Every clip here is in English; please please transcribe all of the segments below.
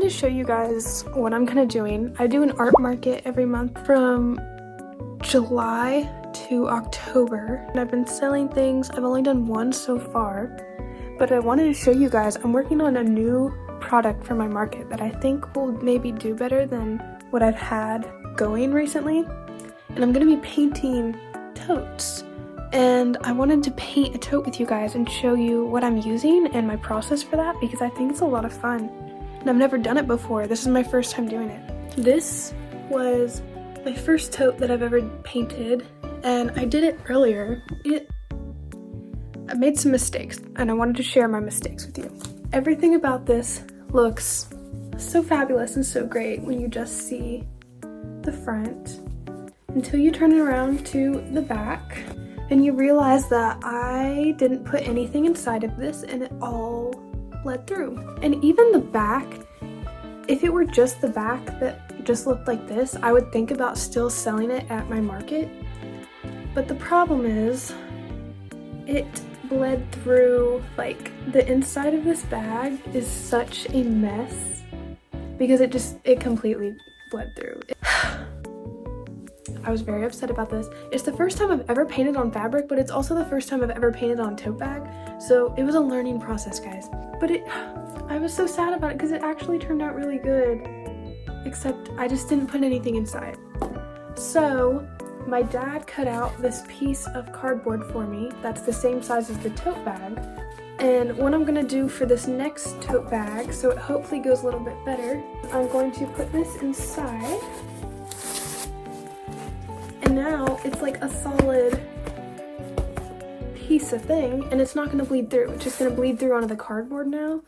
wanted to show you guys what I'm kind of doing. I do an art market every month from July to October, and I've been selling things. I've only done one so far, but I wanted to show you guys I'm working on a new product for my market that I think will maybe do better than what I've had going recently. And I'm gonna be painting totes, and I wanted to paint a tote with you guys and show you what I'm using and my process for that, because I think it's a lot of fun and I've never done it before. This is my first time doing it. This was my first tote that I've ever painted, and I did it earlier. I made some mistakes and I wanted to share my mistakes with you. Everything about this looks so fabulous and so great when you just see the front, until you turn it around to the back and you realize that I didn't put anything inside of this and it all bled through. And even the back, if it were just the back that just looked like this, I would think about still selling it at my market. But the problem is it bled through. Like, the inside of this bag is such a mess because it completely bled through. I was very upset about this. It's the first time I've ever painted on fabric, but it's also the first time I've ever painted on a tote bag. So it was a learning process, guys. But I was so sad about it because it actually turned out really good, except I just didn't put anything inside. So my dad cut out this piece of cardboard for me that's the same size as the tote bag. And what I'm gonna do for this next tote bag, so it hopefully goes a little bit better, I'm going to put this inside. And now it's like a solid piece of thing, and it's not gonna bleed through. It's just gonna bleed through onto the cardboard now.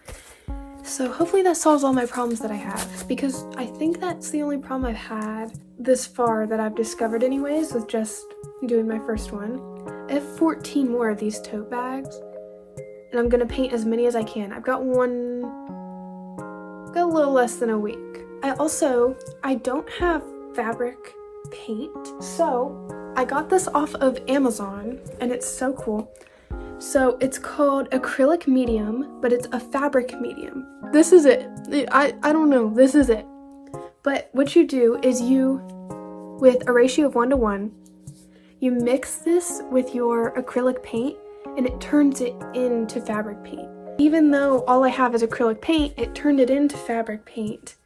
So hopefully that solves all my problems that I have, because I think that's the only problem I've had this far that I've discovered anyways, with just doing my first one. I have 14 more of these tote bags, and I'm gonna paint as many as I can. I've got a little less than a week. I don't have fabric paint, so I got this off of Amazon, and it's so cool. So it's called acrylic medium, but it's a fabric medium. This is it. I don't know, this is it. But what you do is with a ratio of 1:1, you mix this with your acrylic paint and it turns it into fabric paint. Even though all I have is acrylic paint, it turned it into fabric paint.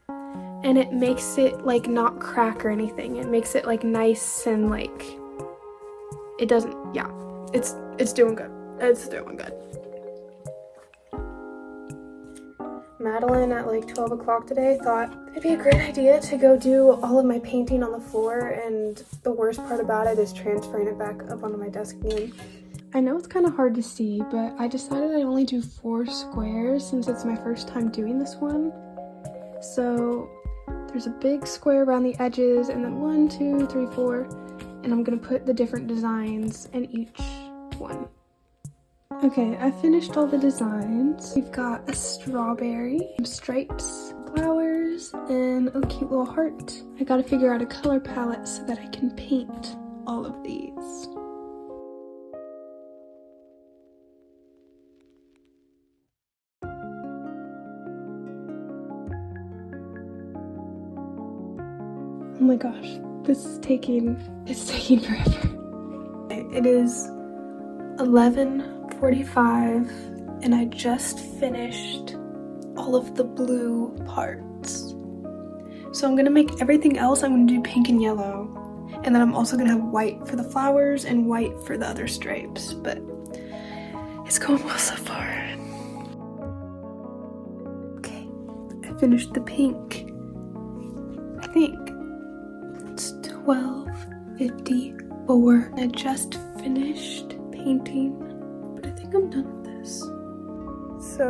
And it makes it like not crack or anything. It makes it like nice and like, it doesn't, yeah, it's doing good. It's doing good. Madeline at like 12 o'clock today thought it'd be a great idea to go do all of my painting on the floor, and the worst part about it is transferring it back up onto my desk again. I know it's kind of hard to see, but I decided I'd only do 4 squares since it's my first time doing this one. So there's a big square around the edges, and then 1, 2, 3, 4, and I'm gonna put the different designs in each one. Okay, I finished all the designs. We've got a strawberry, some stripes, flowers, and a cute little heart. I gotta figure out a color palette so that I can paint all of these. Oh my gosh, it's taking forever. It is 11:45 and I just finished all of the blue parts. So I'm gonna make everything else, I'm gonna do pink and yellow. And then I'm also gonna have white for the flowers and white for the other stripes, but it's going well so far. Okay, I finished the pink. I think it's 12:54. I just finished painting, but I think I'm done with this. So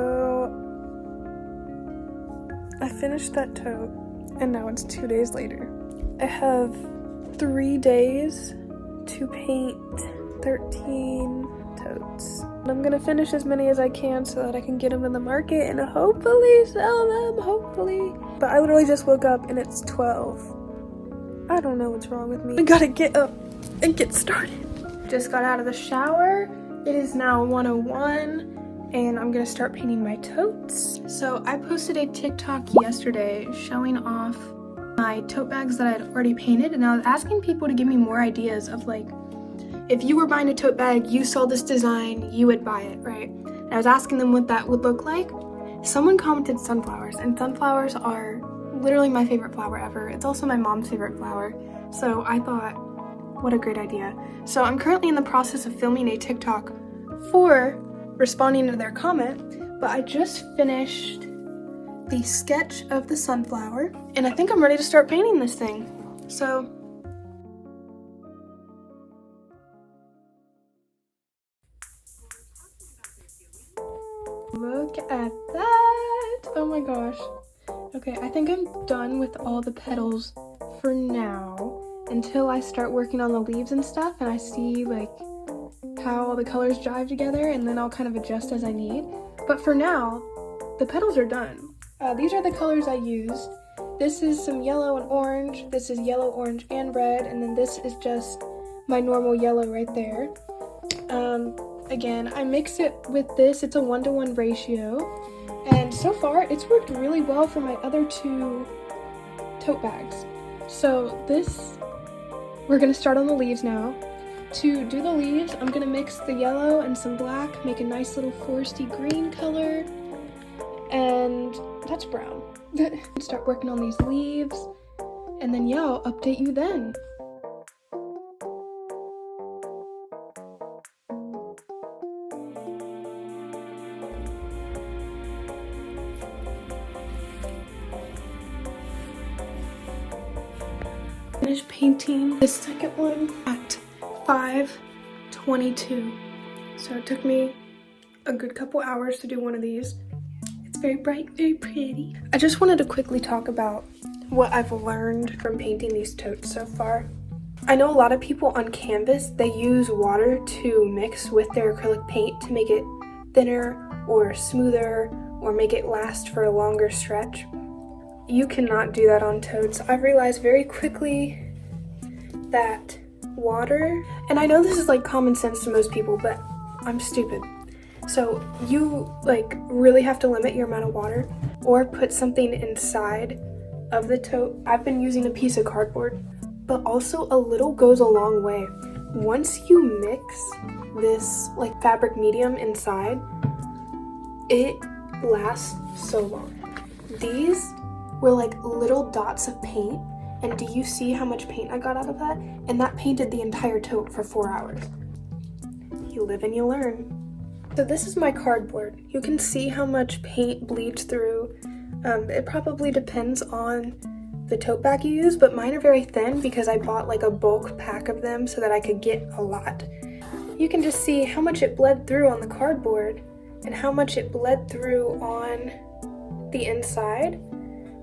I finished that tote, and now it's 2 days later. I have 3 days to paint 13 totes. And I'm gonna finish as many as I can so that I can get them in the market and hopefully sell them, hopefully. But I literally just woke up and it's 12. I don't know what's wrong with me. I gotta get up and get started. Just got out of the shower. It is now 1:01 and I'm gonna start painting my totes. So I posted a TikTok yesterday showing off my tote bags that I had already painted, and I was asking people to give me more ideas of like, if you were buying a tote bag, you saw this design, you would buy it, right? And I was asking them what that would look like. Someone commented sunflowers, and sunflowers are literally my favorite flower ever. It's also my mom's favorite flower. So I thought, what a great idea. So I'm currently in the process of filming a TikTok for responding to their comment, but I just finished the sketch of the sunflower, and I think I'm ready to start painting this thing. So look at that! Oh my gosh. Okay, I think I'm done with all the petals for now until I start working on the leaves and stuff and I see like how all the colors jive together, and then I'll kind of adjust as I need. But for now, the petals are done. These are the colors I used. This is some yellow and orange, this is yellow, orange, and red, and then this is just my normal yellow right there. Again, I mix it with this. It's a 1-to-1 ratio, and so far it's worked really well for my other two tote bags. So this, we're gonna start on the leaves now. To do the leaves, I'm gonna mix the yellow and some black, make a nice little foresty green color, and that's brown. Start working on these leaves, and then yeah, I'll update you then. Finished painting the second one at 5:22. So it took me a good couple hours to do one of these. It's very bright, very pretty. I just wanted to quickly talk about what I've learned from painting these totes so far. I know a lot of people on canvas, they use water to mix with their acrylic paint to make it thinner or smoother or make it last for a longer stretch. You cannot do that on totes. I've realized very quickly that water, and I know this is like common sense to most people, but I'm stupid. So you like really have to limit your amount of water or put something inside of the tote. I've been using a piece of cardboard, but also a little goes a long way. Once you mix this like fabric medium inside, it lasts so long. These were like little dots of paint, and do you see how much paint I got out of that? And that painted the entire tote for 4 hours. You live and you learn. So this is my cardboard. You can see how much paint bleeds through. It probably depends on the tote bag you use, but mine are very thin because I bought like a bulk pack of them so that I could get a lot. You can just see how much it bled through on the cardboard and how much it bled through on the inside.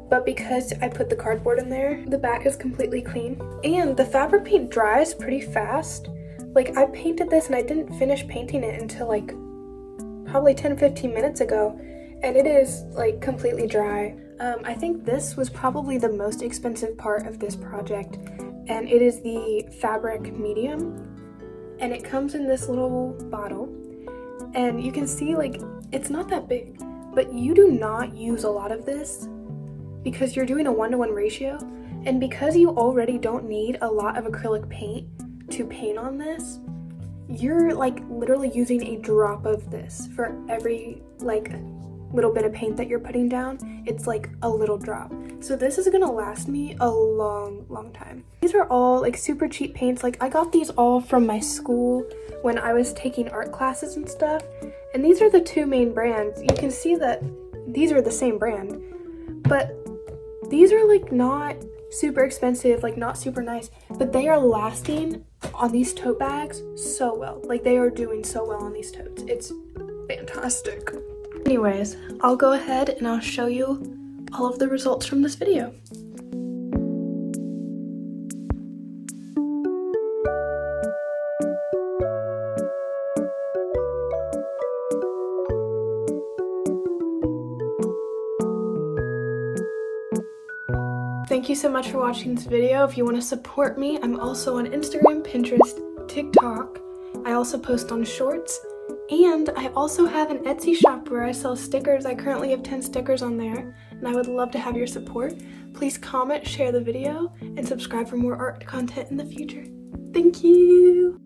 But because I put the cardboard in there, the back is completely clean. And the fabric paint dries pretty fast. Like I painted this and I didn't finish painting it until like probably 10-15 minutes ago, and it is like completely dry. I think this was probably the most expensive part of this project, and it is the fabric medium, and it comes in this little bottle, and you can see like it's not that big, but you do not use a lot of this because you're doing a 1-to-1 ratio, and because you already don't need a lot of acrylic paint to paint on this, you're like literally using a drop of this for every like little bit of paint that you're putting down. It's like a little drop. So this is gonna last me a long time. These are all like super cheap paints. Like I got these all from my school when I was taking art classes and stuff, and these are the two main brands. You can see that these are the same brand, but these are like not super expensive, like not super nice, but they are lasting on these tote bags so well. Like they are doing so well on these totes. It's fantastic. Anyways, I'll go ahead and I'll show you all of the results from this video. Thank you so much for watching this video. If you want to support me, I'm also on Instagram, Pinterest, TikTok. I also post on Shorts, And I also have an Etsy shop where I sell stickers. I currently have 10 stickers on there, and I would love to have your support. Please comment, share the video, and subscribe for more art content in the future. Thank you!